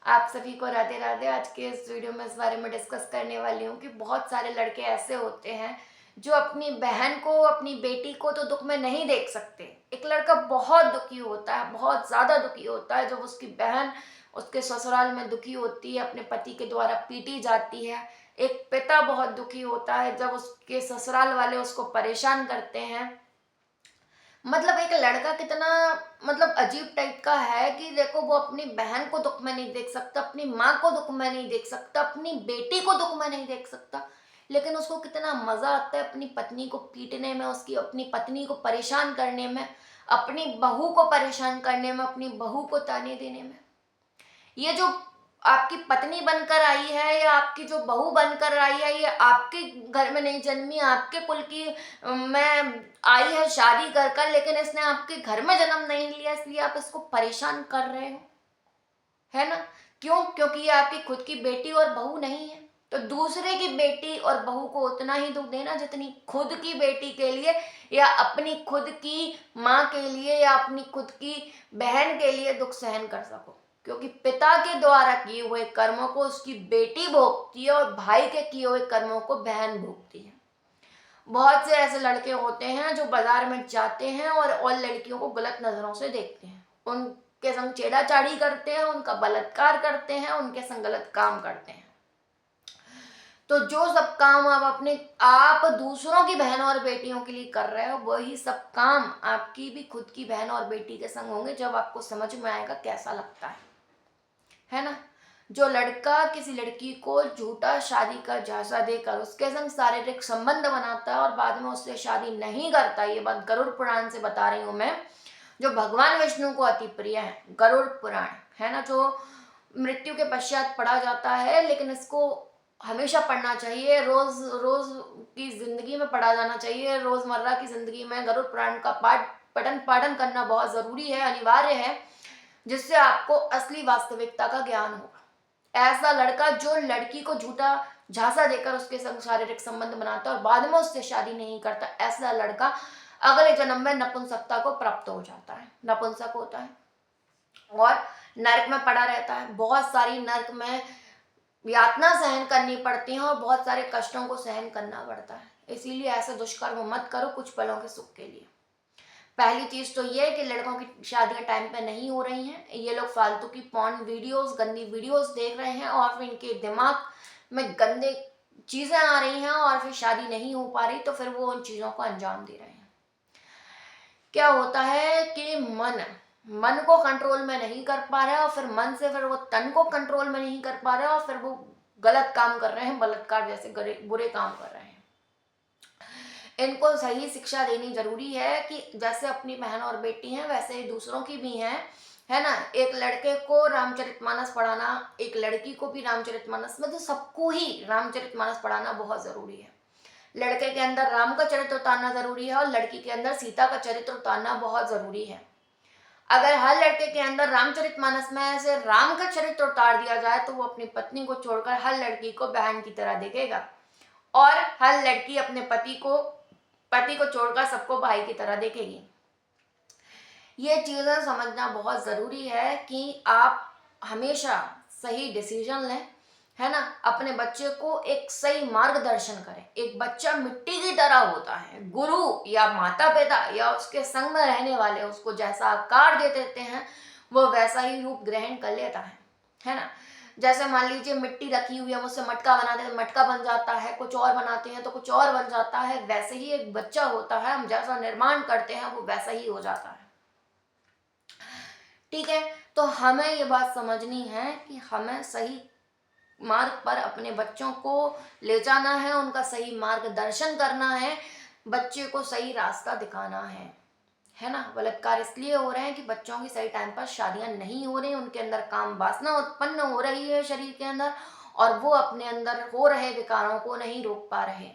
आप सभी को राधे राधे। आज के इस वीडियो में इस बारे में डिस्कस करने वाली हूँ कि बहुत सारे लड़के ऐसे होते हैं जो अपनी बहन को, अपनी बेटी को तो दुख में नहीं देख सकते। एक लड़का बहुत दुखी होता है, बहुत ज़्यादा दुखी होता है जब उसकी बहन उसके ससुराल में दुखी होती है, अपने पति के द्वारा पीटी जाती है। एक पिता बहुत दुखी होता है जब उसके ससुराल वाले उसको परेशान करते हैं। मतलब एक लड़का कितना अजीब टाइप का है कि देखो, वो अपनी बहन को दुख में नहीं देख सकता, अपनी माँ को दुख में नहीं देख सकता, अपनी बेटी को दुख में नहीं देख सकता, लेकिन उसको कितना मजा आता है अपनी पत्नी को पीटने में, उसकी अपनी पत्नी को परेशान करने में, अपनी बहू को परेशान करने में, अपनी बहू को ताने देने में। ये जो आपकी पत्नी बनकर आई है या आपकी जो बहू बनकर आई है, ये आपके घर में नहीं जन्मी, आपके कुल की में आई है शादी कर कर, लेकिन इसने आपके घर में जन्म नहीं लिया, इसलिए आप इसको परेशान कर रहे हो, है ना? क्यों? क्योंकि ये आपकी खुद की बेटी और बहू नहीं है। तो दूसरे की बेटी और बहू को उतना ही दुख देना जितनी खुद की बेटी के लिए या अपनी खुद की माँ के लिए या अपनी खुद की बहन के लिए दुख सहन कर सको। क्योंकि पिता के द्वारा किए हुए कर्मों को उसकी बेटी भोगती है और भाई के किए हुए कर्मों को बहन भोगती है। बहुत से ऐसे लड़के होते हैं जो बाजार में जाते हैं और लड़कियों को गलत नजरों से देखते हैं, उनके संग छेड़ाछाड़ी करते हैं, उनका बलात्कार करते हैं, उनके संग गलत काम करते हैं। तो जो सब काम आप दूसरों की बहन और बेटियों के लिए कर रहे हो, वही सब काम आपकी भी खुद की बहन और बेटी के संग होंगे जब आपको समझ में आएगा कैसा लगता है ना? जो लड़का किसी लड़की को झूठा शादी का झांसा देकर उसके संग शारीरिक संबंध बनाता है और बाद में उससे शादी नहीं करता, ये बात गरुड़ पुराण से बता रही हूं मैं, जो भगवान विष्णु को अति प्रिय है, गरुड़ पुराण है ना, जो मृत्यु के पश्चात पढ़ा जाता है, लेकिन इसको हमेशा पढ़ना चाहिए, रोज रोज की जिंदगी में पढ़ा जाना चाहिए। रोजमर्रा की जिंदगी में गरुड़ पुराण का पठन पाठन करना बहुत जरूरी है, अनिवार्य है, जिससे आपको असली वास्तविकता का ज्ञान होगा। ऐसा लड़का जो लड़की को झूठा झांसा देकर उसके संग शारीरिक संबंध बनाता है और बाद में उससे शादी नहीं करता, ऐसा लड़का अगले जन्म में नपुंसकता को प्राप्त हो जाता है, नपुंसक होता है और नरक में पड़ा रहता है। बहुत सारी नरक में यातना सहन करनी पड़ती है और बहुत सारे कष्टों को सहन करना पड़ता है। इसीलिए ऐसे दुष्कर्म मत करो कुछ पलों के सुख के लिए। पहली चीज तो ये है कि लड़कों की शादियां टाइम पे नहीं हो रही हैं, ये लोग फालतू की पॉर्न वीडियोस, गंदी वीडियोस देख रहे हैं और फिर इनके दिमाग में गंदे चीजें आ रही हैं और फिर शादी नहीं हो पा रही, तो फिर वो उन चीजों को अंजाम दे रहे हैं। क्या होता है कि मन को कंट्रोल में नहीं कर पा रहा है और फिर मन से फिर वो तन को कंट्रोल में नहीं कर पा रहा है और फिर वो गलत काम कर रहे हैं, बलात्कार जैसे बुरे काम कर रहे हैं। इनको सही शिक्षा देनी जरूरी है कि जैसे अपनी बहन और बेटी हैं वैसे ही दूसरों की भी हैं, है ना? एक लड़के को रामचरितमानस पढ़ाना, एक लड़की को भी रामचरितमानस, मतलब सबको ही रामचरितमानस पढ़ाना बहुत जरूरी है। लड़के के अंदर राम का चरित्र उतारना जरूरी है और लड़की के अंदर सीता का चरित्र उतारना बहुत जरूरी है। अगर हर लड़के के अंदर रामचरितमानस में से राम का चरित्र उतार दिया जाए तो वो अपनी पत्नी को छोड़कर हर लड़की को बहन की तरह देखेगा और हर लड़की अपने पति को छोड़कर सबको भाई की तरह देखेगी। ये चीजें समझना बहुत जरूरी है कि आप हमेशा सही डिसीजन लें, है ना? अपने बच्चे को एक सही मार्गदर्शन करें। एक बच्चा मिट्टी की तरह होता है, गुरु या माता पिता या उसके संग में रहने वाले उसको जैसा आकार दे देते हैं वो वैसा ही रूप ग्रहण कर लेता है ना? जैसे मान लीजिए मिट्टी रखी हुई है, हम उससे मटका बनाते हैं तो मटका बन जाता है, कुछ और बनाते हैं तो कुछ और बन जाता है, वैसे ही एक बच्चा होता है, हम जैसा निर्माण करते हैं वो वैसा ही हो जाता है। ठीक है, तो हमें ये बात समझनी है कि हमें सही मार्ग पर अपने बच्चों को ले जाना है, उनका सही मार्गदर्शन करना है, बच्चे को सही रास्ता दिखाना है ना? बलात्कार इसलिए हो रहे हैं कि बच्चों की सही टाइम पर शादियां नहीं हो रही, उनके अंदर काम वासना उत्पन्न हो रही है शरीर के अंदर और वो अपने अंदर हो रहे विकारों को नहीं रोक पा रहे,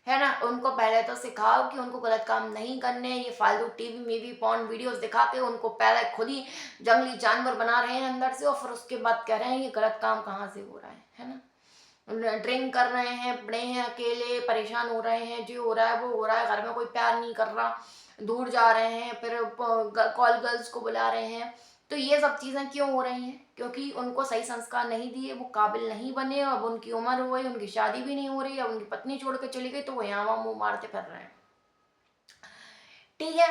है ना? उनको पहले तो सिखाओ कि उनको गलत काम नहीं करने, ये फालतू टीवी मीवी पॉर्न वीडियोस दिखा के उनको पहले खुद ही जंगली जानवर बना रहे हैं अंदर से और फिर उसके बाद कह रहे हैं ये गलत काम कहाँ से हो रहा है ना? ड्रिंक कर रहे हैं, पड़े हैं अकेले, परेशान हो रहे हैं, जो हो रहा है वो हो रहा है, घर में कोई प्यार नहीं कर रहा, दूर जा रहे हैं, फिर कॉल गर्ल्स को बुला रहे हैं। तो तो ये सब चीज़ें क्यों हो रही हैं? क्योंकि उनको सही संस्कार नहीं दिए, वो काबिल नहीं बने, अब उनकी उम्र हो गई, उनकी शादी भी नहीं हो रही, अब उनकी पत्नी छोड़ के चली गई, तो वो यहाँ वहाँ मुँह मारते फिर रहे हैं। ठीक है।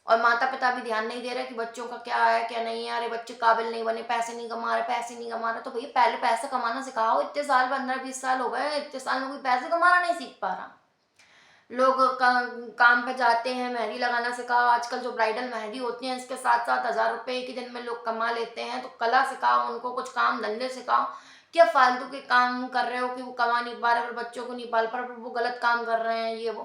और माता पिता भी ध्यान नहीं दे रहे कि बच्चों का क्या है क्या नहीं है। अरे बच्चे काबिल नहीं बने, पैसे नहीं कमा रहे, पैसे नहीं कमा रहे, तो भैया पहले पैसे कमाना सिखाओ। इतने साल 15-20 साल हो गए, इतने साल में कोई पैसे कमाना नहीं सीख पा रहा। लोग काम पे जाते हैं, मेहंदी लगाना सिखाओ। आजकल जो ब्राइडल मेहंदी होती है, इसके 7-7 हज़ार रुपये एक ही दिन में लोग कमा लेते हैं। तो कला सिखाओ उनको, कुछ काम धंधे सिखाओ। क्या फालतू के काम कर रहे हो कि वो कमा नहीं पा रहे, फिर बच्चों को नहीं पाल पा रहे, वो गलत काम कर रहे हैं, ये वो।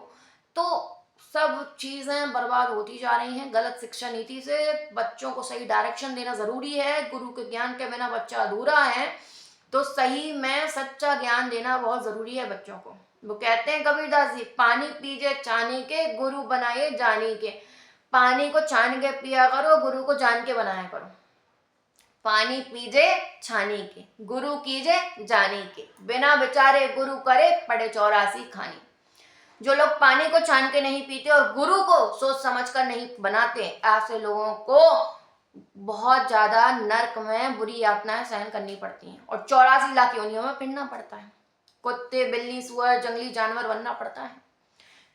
तो सब चीज़ें बर्बाद होती जा रही हैं गलत शिक्षा नीति से। बच्चों को सही डायरेक्शन देना ज़रूरी है। गुरु के ज्ञान के बिना बच्चा अधूरा है। तो सही में सच्चा ज्ञान देना बहुत ज़रूरी है बच्चों को। वो कहते हैं कबीरदास जी, पानी पीजे छानी के, गुरु बनाए जानी के। पानी को छान के पिया करो, गुरु को जान के बनाया करो। पानी पीजे छानी के, गुरु कीजे जानी के, बिना विचारे गुरु करे, पड़े 84 खानी। जो लोग पानी को छान के नहीं पीते और गुरु को सोच समझ कर नहीं बनाते, ऐसे लोगों को बहुत ज्यादा नर्क में बुरी यातनाएं सहन करनी पड़ती हैं और 84 लाख योनियों में फिरना पड़ता है। कुत्ते, बिल्ली, सुअर, जंगली जानवर बनना पड़ता है,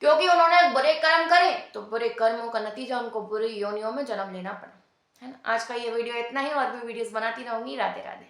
क्योंकि उन्होंने बुरे कर्म करे, तो बुरे कर्मों का नतीजा उनको बुरी योनियों में जन्म लेना पड़ा, है ना। आज का ये वीडियो इतना ही, और भी वीडियोस बनाती रहूंगी। राधे राधे।